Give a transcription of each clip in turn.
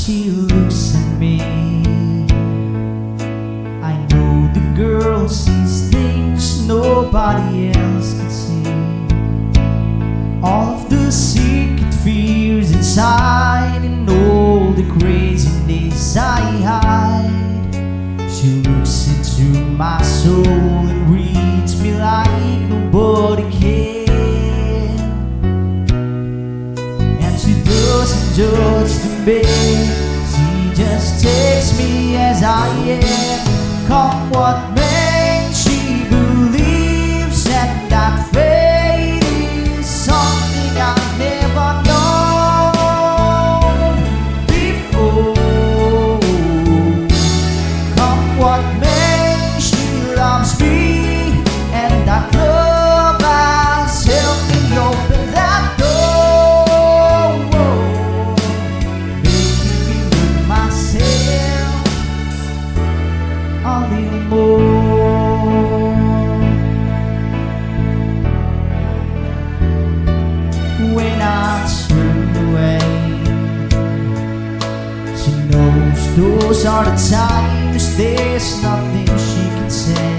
she looks at me. I know the girl sees things nobody else can see. All of the secret fears inside and all the craziness I hide. She looks into my soul and reads me like nobody can. And she doesn't judge me, she just takes me as I am. Come what may, she believes that fate is something I've never known before. Come what may, she loves me, and that love has helped me open that door, making me look myself a little more. When I turn away, she knows those are the times there's nothing she can say,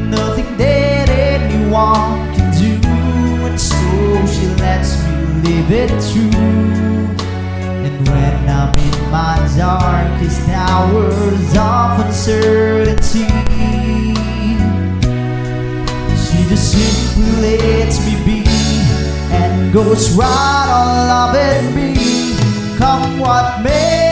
nothing that anyone can do, and so she lets me live it through. And when I'm in my darkest hours of uncertainty, she just simply lets me be and goes right on loving me. Come what may,